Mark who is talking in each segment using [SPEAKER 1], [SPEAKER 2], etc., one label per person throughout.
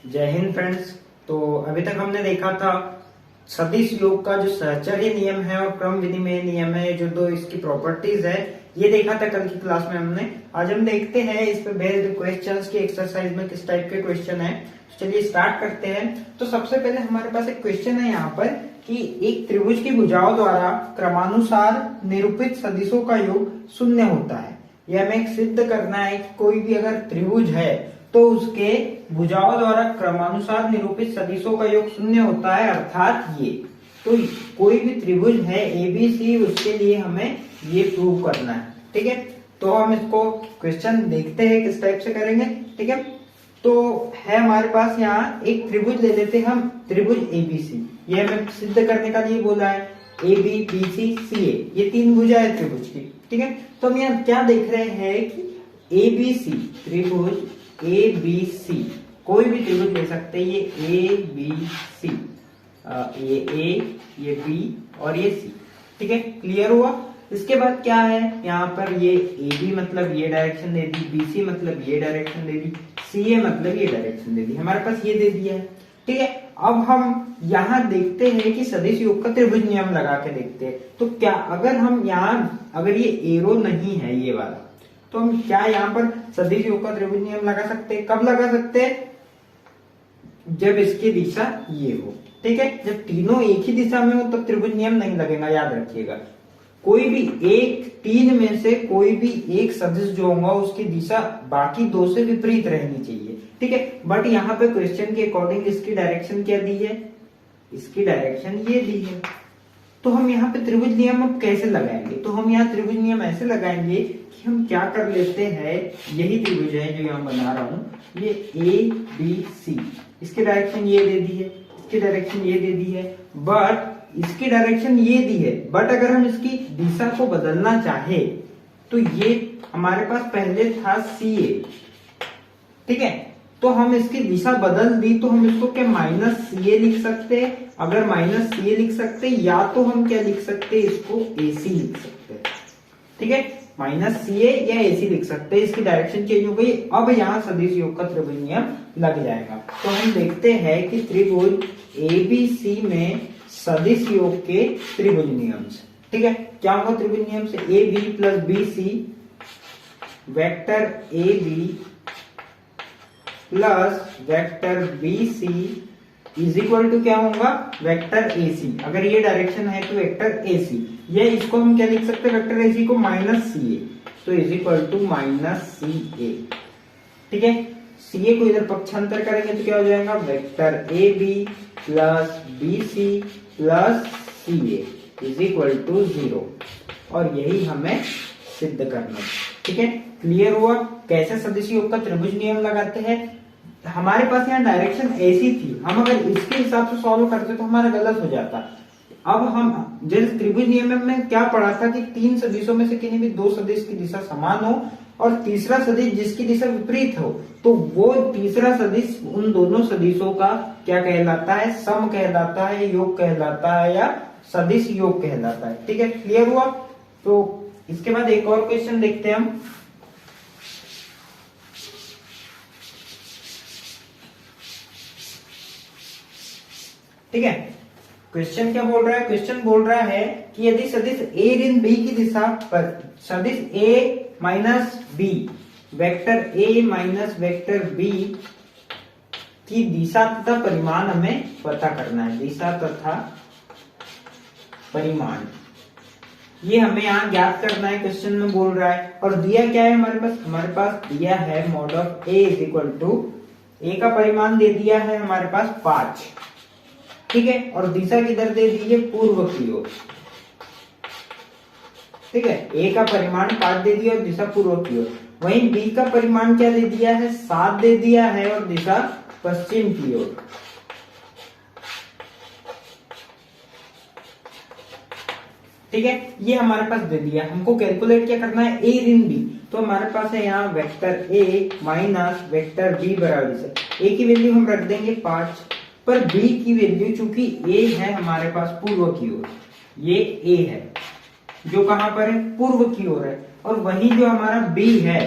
[SPEAKER 1] जय हिंद फ्रेंड्स। तो अभी तक हमने देखा था सदिश योग का जो सहचर्य नियम है और क्रम विनिमय नियम है, जो दो इसकी प्रॉपर्टीज है, ये देखा था कल की क्लास में हमने। आज हम देखते हैं इस पे बेस्ड क्वेश्चंस की एक्सरसाइज में किस टाइप के क्वेश्चन है। चलिए स्टार्ट करते हैं। तो सबसे पहले हमारे पास एक क्वेश्चन है यहाँ पर कि एक त्रिभुज की भुजाओं द्वारा क्रमानुसार निरूपित सदिशों का योग शून्य होता है। यह हमें सिद्ध करना है कि कोई भी अगर त्रिभुज है तो उसके भुजाओं द्वारा क्रमानुसार निरूपित सदिशों का योग शून्य होता है, अर्थात ये। तो कोई भी त्रिभुज है एबीसी, उसके लिए हमें ये प्रूव करना है। ठीक है, तो हम इसको क्वेश्चन देखते हैं किस टाइप से करेंगे। ठीक है, तो है हमारे पास यहाँ एक त्रिभुज ले लेते हैं हम, त्रिभुज एबीसी। ये हमें सिद्ध करने का लिए बोला है, ए बी बी सी सी ए, ये तीन भुजा है त्रिभुज की। ठीक है, तो हम यहाँ क्या देख रहे हैं कि एबीसी त्रिभुज ए बी सी, कोई भी त्रिभुज ले सकते हैं, ये ए बी सी, ये ए, ये बी और ये सी। ठीक है, क्लियर हुआ। इसके बाद क्या है, यहाँ पर ये ए बी मतलब ये डायरेक्शन दे दी, बी सी मतलब ये डायरेक्शन दे दी, सी ए मतलब ये डायरेक्शन दे दी, हमारे पास ये दे दिया है। ठीक है, अब हम यहाँ देखते हैं कि सदिश योग का त्रिभुज नियम लगा के देखते हैं। तो क्या अगर हम यहाँ, अगर ये एरो नहीं है ये वाला, तो हम क्या यहाँ पर सदिश योग का त्रिभुज नियम लगा सकते हैं? कब लगा सकते हैं? जब इसकी दिशा ये हो। ठीक है, जब तीनों एक ही दिशा में हो तब त्रिभुज नियम नहीं लगेगा, याद रखिएगा। कोई भी एक, तीन में से कोई भी एक सदिश जो होगा उसकी दिशा बाकी दो से विपरीत रहनी चाहिए। ठीक है, बट यहाँ पे क्वेश्चन के अकॉर्डिंग इसकी डायरेक्शन क्या दी है? इसकी डायरेक्शन ये दी है। तो हम यहाँ पे त्रिभुज नियम अब कैसे लगाएंगे? तो हम यहाँ त्रिभुज नियम ऐसे लगाएंगे कि हम क्या कर लेते हैं, यही त्रिभुज है जो यहाँ बना रहा हूँ, ये ए बी सी, इसकी डायरेक्शन ये दे दी है, इसकी डायरेक्शन ये दे दी है, बट इसकी डायरेक्शन ये दी है। बट अगर हम इसकी दिशा को बदलना चाहे तो ये हमारे पास पहले था सी ए। ठीक है, तो हम इसकी दिशा बदल दी तो हम इसको क्या माइनस सी ए लिख सकते हैं। अगर माइनस सी ए लिख सकते हैं, या तो हम क्या लिख सकते हैं, इसको ए सी लिख सकते हैं। ठीक है, माइनस सी ए या ए सी लिख सकते हैं। इसकी डायरेक्शन चेंज हो गई। अब यहाँ सदिश योग का त्रिभुज नियम लग जाएगा। तो हम देखते हैं कि त्रिभुज एबीसी में सदिश योग के त्रिभुज नियम से। ठीक है, क्या होगा त्रिभुज नियम से? A B plus B C vector A B plus vector B C is equal to क्या होगा? Vector A C. अगर ये डायरेक्शन है तो वेक्टर ए सी, ये इसको हम क्या लिख सकते हैं, वेक्टर ए सी को माइनस सी ए, तो इज इक्वल टू माइनस सी ए। ठीक है, सी ए को इधर पक्षांतर करेंगे तो क्या हो जाएगा? Vector A B plus B C plus C A is equal to 0। और यही हमें सिद्ध करना है। ठीक है, क्लियर हुआ कैसे सदिश योग का त्रिभुज नियम लगाते हैं। हमारे पास यहाँ डायरेक्शन ऐसी थी, हम अगर इसके हिसाब से सॉल्व करते तो हमारा गलत हो जाता। अब हम जैसे त्रिभुज नियम में क्या पढ़ा था कि तीन सदिशों में से किन्हीं भी दो सदिश की दिशा समान हो और तीसरा सदिश जिसकी दिशा विपरीत हो, तो वो तीसरा सदिश उन दोनों सदिशों का क्या कहलाता है? सम कहलाता है, योग कहलाता है, या सदिश योग कहलाता है। ठीक है, क्लियर हुआ। तो इसके बाद एक और क्वेश्चन देखते हैं हम। ठीक है, क्वेश्चन क्या बोल रहा है? क्वेश्चन बोल रहा है कि यदि सदिश ए ऋण बी की दिशा पर सदिश A minus B, vector A minus vector B की दिशा तथा परिमाण हमें पता करना है। दिशा तथा परिमाण ये हमें यहाँ ज्ञात करना है, क्वेश्चन में बोल रहा है। और दिया क्या है हमारे पास? हमारे पास दिया है mod of A is equal to, A का परिमाण दे दिया है हमारे पास 5। ठीक है, और दिशा किधर दे दी है? पूर्व की ओर। ठीक है, ए का परिमाण 5 दे दिया और दिशा पूर्व की ओर। वहीं बी का परिमाण क्या दे दिया है? 7 दे दिया है और दिशा पश्चिम की ओर। ठीक है, ये हमारे पास दे दिया। हमको कैलकुलेट क्या करना है? ए ऋण बी। तो हमारे पास है यहाँ vector A minus vector B बराबर से, ए की वैल्यू हम रख देंगे 5, पर बी की वैल्यू चूंकि ए है हमारे पास पूर्व की ओर, ये ए है जो कहां पर है? पूर्व की ओर है। और वही जो हमारा बी है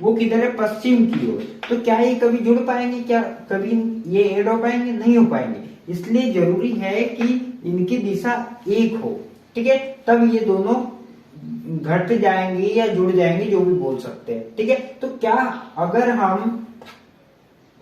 [SPEAKER 1] वो किधर है? पश्चिम की ओर। तो क्या ये कभी जुड़ पाएंगे, क्या कभी ये ऐड हो पाएंगे, नहीं हो पाएंगे। इसलिए जरूरी है कि इनकी दिशा एक हो, ठीक है, तब ये दोनों घट जाएंगे या जुड़ जाएंगे, जो भी बोल सकते हैं, ठीक है। तो क्या अगर हम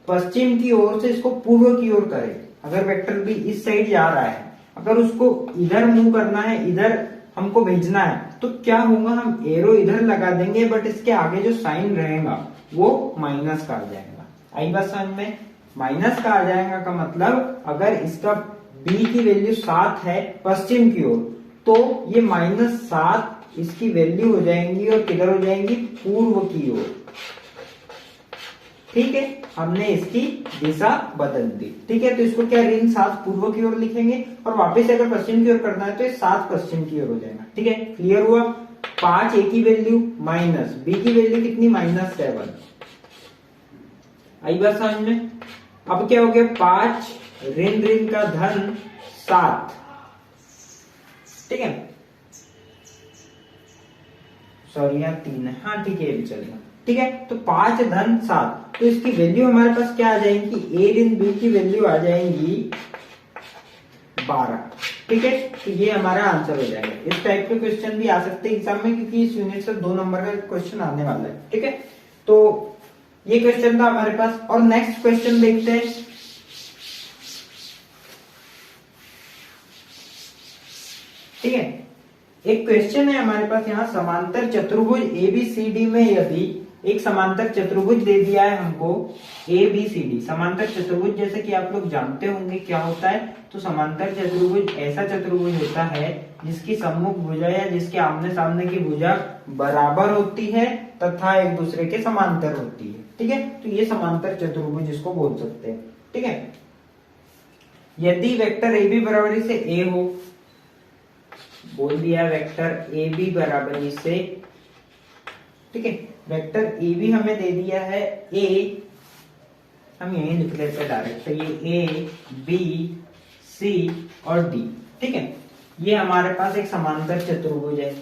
[SPEAKER 1] पश्चिम की ओर से इसको पूर्व की ओर करें, अगर वेक्टर बी इस साइड जा रहा है, अगर उसको इधर मूव करना है, इधर हमको भेजना है, तो क्या होगा, हम एरो इधर लगा देंगे, बट इसके आगे जो साइन रहेगा वो माइनस का आ जाएगा। आई बात समझ में? माइनस का आ जाएगा का मतलब अगर इसका बी की वैल्यू 7 है पश्चिम की ओर, तो ये -7 इसकी वैल्यू हो जाएंगी और किधर हो जाएंगी, पूर्व की ओर, ठीक है। हमने इसकी दिशा बदल दी, ठीक है। तो इसको क्या ऋण 7 पूर्व की ओर लिखेंगे, और वापस अगर पश्चिम की ओर करना है तो ये 7 पश्चिम की ओर हो जाएगा, ठीक है। क्लियर हुआ? 5 ए की वैल्यू माइनस बी की वैल्यू कितनी, -7। आई बात समझ में? अब क्या हो गया, 5 ऋण ऋण का धन 7, ठीक है। सॉरी यहाँ 3 है, हाँ ठीक है, ये भी चलेगा, ठीक है। तो 5 धन 7, तो इसकी वैल्यू हमारे पास क्या आ जाएंगी, ए ऋण बी की वैल्यू आ जाएंगी 12, ठीक है। तो ये हमारा आंसर हो जाएगा। इस टाइप के क्वेश्चन भी आ सकते हैं एग्जाम में, क्योंकि इस यूनिट से 2 नंबर का क्वेश्चन आने वाला है, ठीक है। तो ये क्वेश्चन था हमारे पास, और नेक्स्ट क्वेश्चन देखते हैं। ठीक है, एक क्वेश्चन है हमारे पास यहाँ, समांतर चतुर्भुज एबीसीडी में यदि एक समांतर चतुर्भुज दे दिया है हमको एबीसीडी। समांतर चतुर्भुज जैसे कि आप लोग जानते होंगे क्या होता है, तो समांतर चतुर्भुज ऐसा चतुर्भुज होता है जिसकी सम्मुख भुजा या जिसके आमने सामने की भुजा बराबर होती है तथा एक दूसरे के समांतर होती है, ठीक है। तो ये समांतर चतुर्भुज इसको बोल सकते हैं, ठीक है। यदि वेक्टर ए बी बराबरी से ए हो, बोल दिया वेक्टर ए बी बराबरी से, ठीक है। वेक्टर ए बी हमें दे दिया है ए, हम यही लिख लेते हैं डायरेक्ट, ये ए बी सी और डी, ठीक है। ये हमारे पास एक समांतर चतुर्भुज है,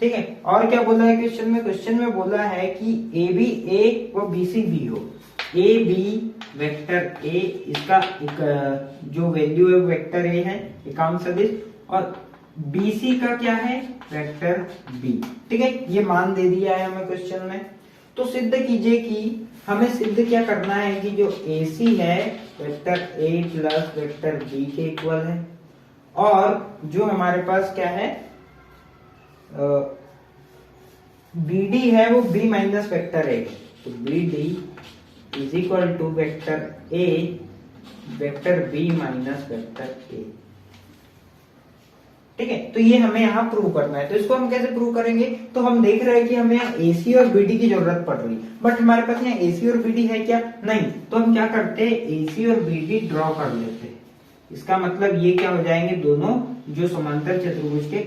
[SPEAKER 1] ठीक है। और क्या बोला है क्वेश्चन में, क्वेश्चन में बोला है कि ए बी ए व बी सी बी हो। ए बी वेक्टर ए, इसका एक जो वैल्यू है वेक्टर ए है, एकांक सदिश, और बीसी का क्या है, वेक्टर बी, ठीक है। ये मान दे दिया है हमें क्वेश्चन में। तो सिद्ध कीजिए कि हमें सिद्ध क्या करना है कि जो AC है vector A plus vector B के इक्वल है, और जो हमारे पास क्या है BD है वो B माइनस वेक्टर ए, तो BD is equal to vector A vector B minus vector A, ठीक है। तो ये हमें यहाँ प्रूव करना है। तो इसको हम कैसे प्रूव करेंगे, तो हम देख रहे हैं कि हमें यहाँ AC और BD की जरूरत पड़ रही है, बट हमारे पास यहाँ AC और BD है क्या, नहीं। तो हम क्या करते हैं, AC और BD ड्रॉ कर लेते हैं। इसका मतलब ये क्या हो जाएंगे, दोनों जो समांतर चतुर्भुज के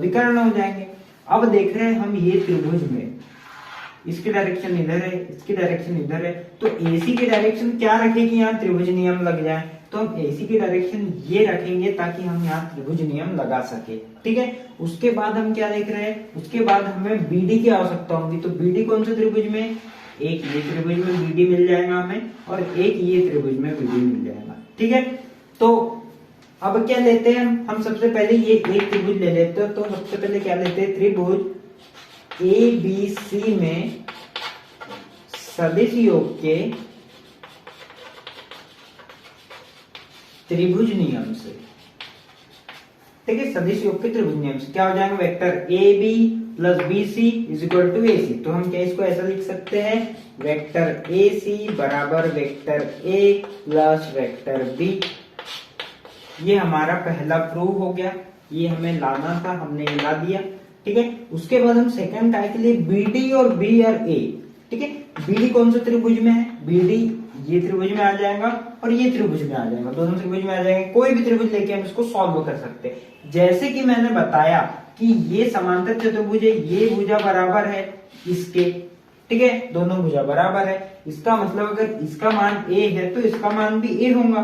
[SPEAKER 1] विकर्ण हो जाएंगे। अब देख रहे हैं हम ये त्रिभुज में इसकी डायरेक्शन इधर है, इसकी डायरेक्शन इधर है, तो AC की डायरेक्शन क्या रखेगी, यहाँ त्रिभुज नियम लग जाए। तो हम AC की डायरेक्शन ये रखेंगे ताकि हम यहाँ त्रिभुज नियम लगा सके, ठीक है। उसके बाद हम क्या देख रहे हैं, उसके बाद हमें BD की आवश्यकता होगी। तो BD कौन से त्रिभुज में, एक ये त्रिभुज में BD मिल जाएगा हमें, और एक ये त्रिभुज में BD मिल जाएगा, ठीक है। तो अब क्या लेते हैं हम सबसे पहले ये एक त्रिभुज ले लेते हैं। तो सबसे पहले क्या लेते हैं, त्रिभुज ABC में सदिश योग के त्रिभुज नियम से, ठीक है। सदिश योग के त्रिभुज नियम से क्या हो जाएगा, vector A B plus B C is equal to A C. तो हम क्या इसको ऐसा लिख सकते हैं, वेक्टर ए सी बराबर vector A plus vector B. ये हमारा पहला प्रूव हो गया, ये हमें लाना था, हमने ला दिया, ठीक है। उसके बाद हम सेकंड टाइप के लिए BD और B और A, ठीक है। BD कौन से त्रिभुज में है, BD ये त्रिभुज में आ जाएगा और ये त्रिभुज में आ जाएगा, दोनों त्रिभुज में आ जाएंगे। कोई भी त्रिभुज लेके हम इसको सॉल्व कर सकते हैं। जैसे कि मैंने बताया कि ये समांतर चतुर्भुज है, ये भुजा बराबर है इसके, ठीक है, दोनों भुजा बराबर है। इसका मतलब अगर इसका मान A है तो इसका मान भी A होगा।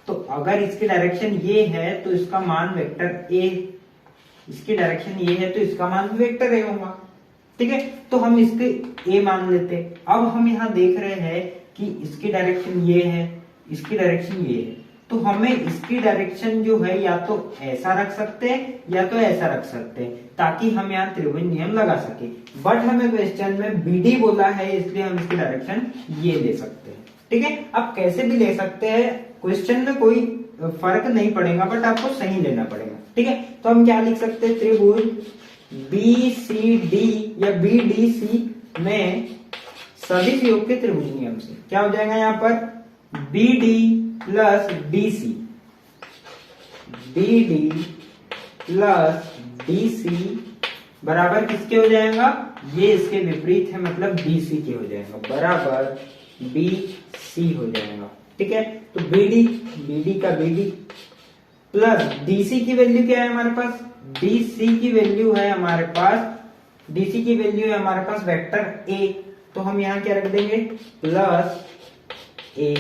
[SPEAKER 1] तो अगर इसकी डायरेक्शन ये है तो इसका मान वेक्टर A, इसकी डायरेक्शन ये है तो इसका मान भी वेक्टर A होगा, ठीक है, तो हम इसके ए मान लेते। अब हम यहाँ देख रहे हैं कि इसकी डायरेक्शन ये है, इसकी डायरेक्शन ये है, तो हमें इसकी डायरेक्शन जो है या तो ऐसा रख सकते हैं या तो ऐसा रख सकते हैं, ताकि हम यहाँ त्रिभुज नियम लगा सके। बट हमें क्वेश्चन में बीडी बोला है, इसलिए हम इसकी डायरेक्शन ये ले सकते हैं। ठीक है, आप कैसे भी ले सकते हैं, क्वेश्चन में कोई फर्क नहीं पड़ेगा, बट आपको सही लेना पड़ेगा। ठीक है, तो हम क्या लिख सकते हैं, त्रिभुज BCD या BDC में सदिश योग के त्रिभुज नियम से क्या हो जाएगा, यहाँ पर BD plus DC, BD plus DC बराबर किसके हो जाएगा, ये इसके विपरीत है, मतलब BC के हो जाएगा, बराबर BC हो जाएगा। ठीक है, तो BD का BD प्लस DC की वैल्यू क्या है हमारे पास, DC की वैल्यू है हमारे पास, DC की वैल्यू है हमारे पास वेक्टर A, तो हम यहाँ क्या रख देंगे, प्लस A।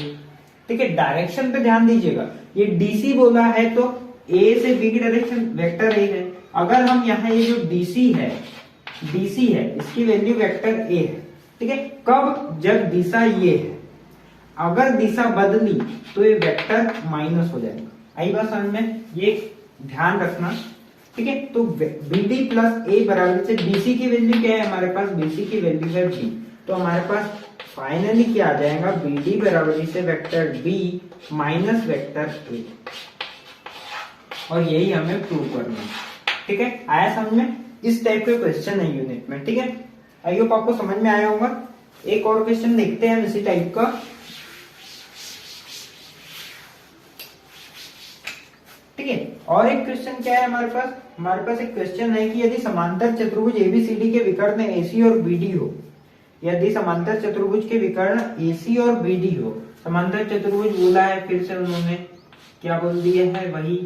[SPEAKER 1] ठीक है, डायरेक्शन पे ध्यान दीजिएगा, ये DC बोला है तो A से B की डायरेक्शन वेक्टर A है। अगर हम यहाँ ये जो DC है इसकी वैल्यू वेक्टर A है। ठीक है, कब, जब दिशा ये है, अगर दिशा बदली तो ये वेक्टर माइनस हो जाएगा। आई बात समझ में, ये ध्यान रखना। ठीक है, तो BD प्लस A बराबर से BC की वैल्यू क्या है हमारे पास, BC की वैल्यू है B, तो हमारे पास फाइनली क्या आ जाएगा, BD बराबर से vector B minus vector A, और यही हमें प्रूव करना है। ठीक है, आया समझ में, इस टाइप के क्वेश्चन है यूनिट में। ठीक है, आई होप आपको समझ में आया होगा। एक और क्वेश्चन देखते हैं इसी टाइप का। ठीक है, और एक क्वेश्चन क्या है हमारे पास एक क्वेश्चन है कि यदि समांतर चतुर्भुज ABCD के विकर्ण AC और BD हो, यदि समांतर चतुर्भुज के विकर्ण AC और BD हो, समांतर चतुर्भुज बोला है, फिर से उन्होंने क्या बोल दिया है, वही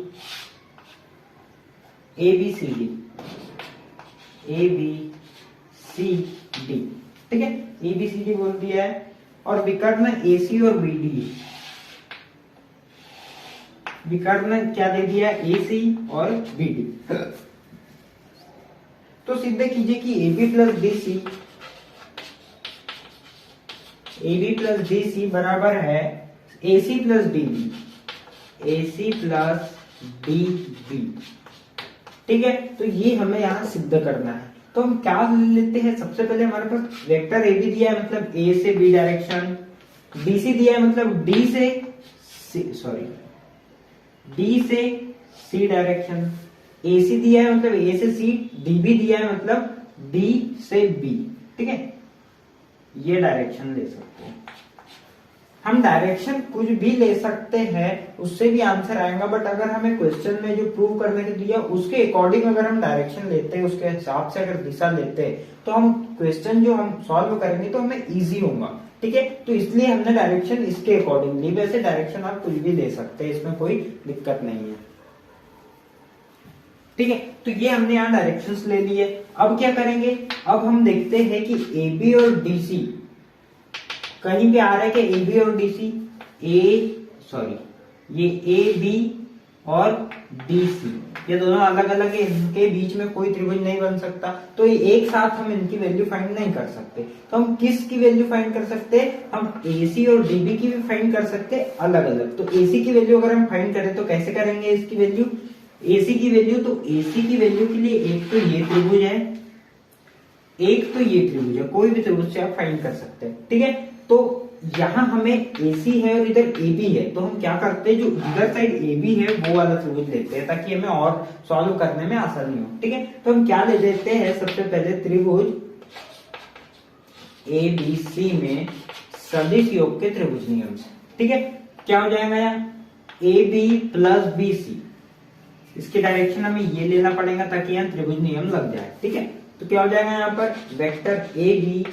[SPEAKER 1] ABCD। ठीक है, ABCD बोल दिया है, और विकर्ण AC और BD, विकर्ण क्या दे दिया, AC और BD। तो सिद्ध कीजिए कि AB प्लस DC बराबर है AC प्लस DB। ठीक है, तो ये हमें यहाँ सिद्ध करना है। तो हम क्या लेते हैं, सबसे पहले हमारे पास वेक्टर AB दिया है, मतलब A से B डायरेक्शन, BC दिया है मतलब D से C डायरेक्शन, AC दिया है मतलब A से C, DB दिया है मतलब D से B। ठीक है, ये डायरेक्शन ले सकते हैं हम, डायरेक्शन कुछ भी ले सकते हैं, उससे भी आंसर आएगा। बट अगर हमें क्वेश्चन में जो प्रूव करने के दिया उसके अकॉर्डिंग अगर हम डायरेक्शन लेते हैं, उसके हिसाब से अगर दिशा लेते हैं, तो हम क्वेश्चन जो हम सॉल्व करेंगे तो हमें इजी होगा। ठीक है, तो इसलिए हमने डायरेक्शन इसके अकॉर्डिंग ली। वैसे डायरेक्शन आप कुछ भी ले सकते हैं, इसमें कोई दिक्कत नहीं है। ठीक है, तो ये हमने यहाँ डायरेक्शंस ले लिए। अब क्या करेंगे, अब हम देखते हैं कि AB और DC कहीं पे आ रहा है कि AB और DC, ये AB और DC, ये दोनों अलग अलग है, इनके बीच में कोई त्रिभुज नहीं बन सकता, तो एक साथ हम इनकी वैल्यू फाइंड नहीं कर सकते। तो हम किसकी वैल्यू फाइंड कर सकते हैं, हम AC और DB की भी फाइंड कर सकते हैं अलग अलग। तो AC की वैल्यू अगर हम फाइंड करें तो कैसे करेंगे, इसकी वैल्यू, AC की वैल्यू, तो AC की वैल्यू के लिए एक तो ये त्रिभुज है, एक तो ये त्रिभुज है, कोई भी त्रिभुज से आप फाइंड कर सकते हैं। ठीक है, तो यहाँ हमें AC है और इधर AB है, तो हम क्या करते हैं, जो इधर साइड AB है वो वाला त्रिभुज लेते हैं, ताकि हमें और सॉल्व करने में आसानी हो। ठीक है, तो हम क्या ले लेते हैं, सबसे पहले त्रिभुज ABC में सदिश योग के त्रिभुज नियम से। ठीक है, क्या हो जाएगा यहाँ, AB प्लस BC, इसकी डायरेक्शन हमें ये लेना पड़ेगा ताकि यहाँ त्रिभुज नियम लग जाए। ठीक है, तो क्या हो जाएगा यहाँ पर, vector AB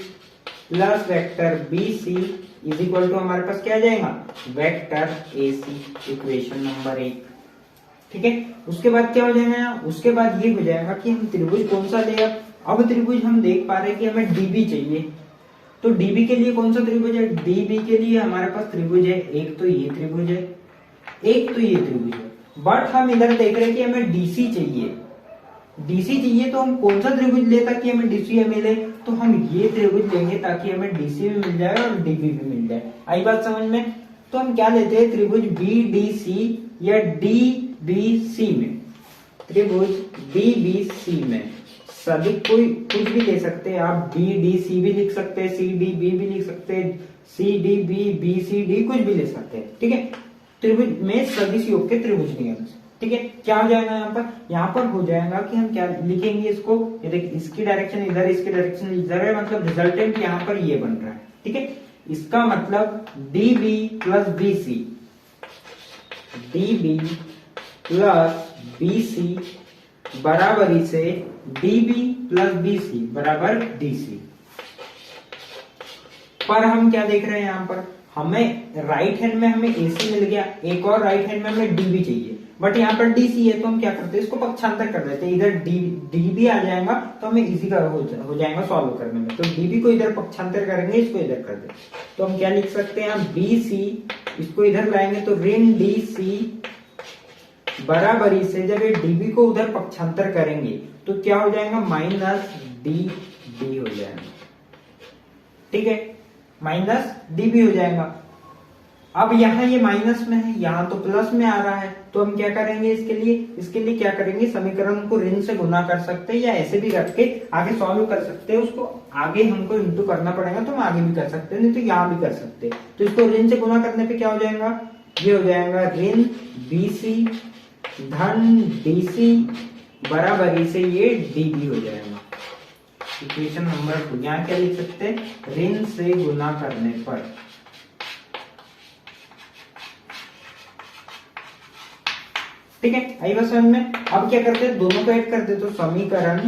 [SPEAKER 1] plus vector BC is equal to हमारे पास क्या आ जाएगा, वेक्टर AC, इक्वेशन नंबर 1। ठीक है, उसके बाद क्या हो जाएगा, उसके बाद ये हो जाएगा कि हम त्रिभुज कौन सा ले। अब त्रिभुज हम देख पा रहे हैं कि हमें DB चाहिए, तो DB के लिए कौन सा त्रिभुज है, DB के लिए हमारे पास त्रिभुज है, एक तो ये त्रिभुज है, एक तो ये त्रिभुज है। बट हम इधर देख रहे हैं कि हमें DC चाहिए, डीसी चाहिए तो हम कौन सा त्रिभुज ले ताकि हमें डीसी मिले, तो हम ये त्रिभुज लेंगे ताकि हमें डीसी भी मिल जाए और डीबी भी मिल जाए। आई बात समझ में? तो हम क्या लेते हैं, त्रिभुज बीडीसी या डीबीसी में, त्रिभुज बीबीसी में सभी कोई कुछ भी ले सकते हैं आप, बीडीसी भी लिख सकते हैं, सीडीबी भी लिख सकते हैं, सीडीबी बीसीडी कुछ भी ले सकते हैं, ठीक है। त्रिभुज में सदिश योग के त्रिभुज नियम से, ठीक है। क्या हो जाएगा यहाँ पर हो जाएगा कि हम क्या लिखेंगे इसको, ये देख इसकी डायरेक्शन इधर, इसकी डायरेक्शन इधर है, मतलब रिजल्टेंट यहाँ पर ये बन रहा है, ठीक है। इसका मतलब dB plus BC, dB plus BC बराबरी से डीबी प्लस बीसी बराबर डीसी। पर हम क्या देख रहे हैं यहाँ पर, हमें राइट हैंड में हमें एसी मिल गया, एक और राइट हैंड में हमें डीबी चाहिए, बट यहाँ पर डीसी है, तो हम क्या करते हैं, इसको पक्षांतर कर देते हैं, इधर डीबी आ जाएगा तो हमें इजी हो जाएगा सॉल्व करने में। तो डीबी को इधर पक्षांतर करेंगे, इसको इधर कर देंगे, तो हम क्या लिख सकते हैं, बीसी इसको इधर लाएंगे तो ऋण डीसी बराबरी से जब ये डीबी को उधर पक्षांतर करेंगे तो क्या हो जाएगा, माइनस डी हो जाएगा, ठीक है, माइनस डीबी हो जाएगा। अब यहाँ ये माइनस में है, यहाँ तो प्लस में आ रहा है, तो हम क्या करेंगे इसके लिए क्या करेंगे, समीकरण को ऋण से गुना कर सकते हैं या ऐसे भी रख के आगे सॉल्व कर सकते हैं, उसको आगे हमको इंटू करना पड़ेगा तो हम आगे भी कर सकते हैं, नहीं तो यहाँ भी कर सकते हैं। तो इसको ऋण से गुना करने पे क्या हो जाएगा, ये हो जाएगा ऋण बीसी धन डीसी बराबरी से ये डीबी हो जाएगा। इक्वेशन नंबर 2 यहाँ क्या लिख सकते हैं, ऋण से गुना करने पर, ठीक है। आई बात समझ में? अब क्या करते हैं, दोनों को ऐड कर दे, तो समीकरण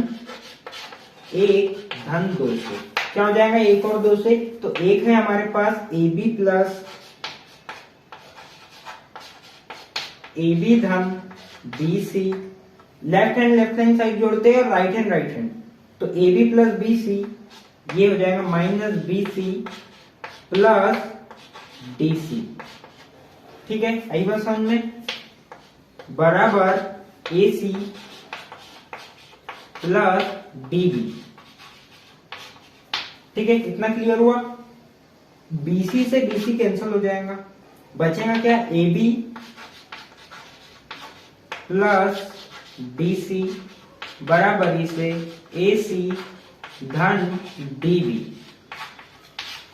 [SPEAKER 1] 1 धन 2 से क्या हो जाएगा, 1 और 2 से, तो 1 है हमारे पास AB धन BC, लेफ्ट हैंड साइड जोड़ते हैं और राइट हैंड, तो AB प्लस BC ये हो जाएगा माइनस BC प्लस DC, ठीक है। आई बात समझ में? बराबर AC प्लस DB, ठीक है। इतना क्लियर हुआ। BC से BC कैंसिल हो जाएगा, बचेगा क्या, AB प्लस BC बराबरी से AC धन DB,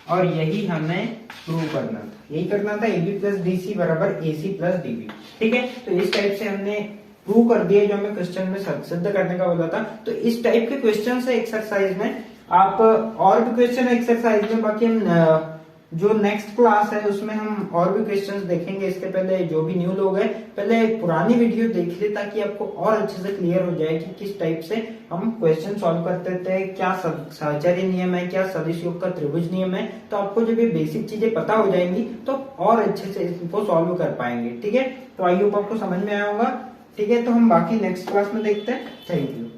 [SPEAKER 1] और यही हमें प्रूव करना था, यही करना था, AB प्लस DC बराबर AC प्लस DB, ठीक है। तो इस टाइप से हमने प्रूव कर दिया जो हमें क्वेश्चन में सिद्ध करने का बोला था। तो इस टाइप के क्वेश्चन से एक्सरसाइज में आप और भी क्वेश्चन एक्सरसाइज में, बाकी हम जो नेक्स्ट क्लास है उसमें हम और भी क्वेश्चंस देखेंगे। इसके पहले जो भी न्यू लोग हैं पहले पुरानी वीडियो देख ले ताकि आपको और अच्छे से क्लियर हो जाए कि किस टाइप से हम क्वेश्चन सॉल्व करते थे, क्या सहचर्य नियम है, क्या सदिश योग का त्रिभुज नियम है। तो आपको जब ये बेसिक चीजें पता हो जाएंगी तो और अच्छे से इनको सॉल्व कर पाएंगे, ठीक है। तो आई होप आपको समझ में आया होगा, ठीक है। तो हम बाकी नेक्स्ट क्लास में देखते हैं। Thank you.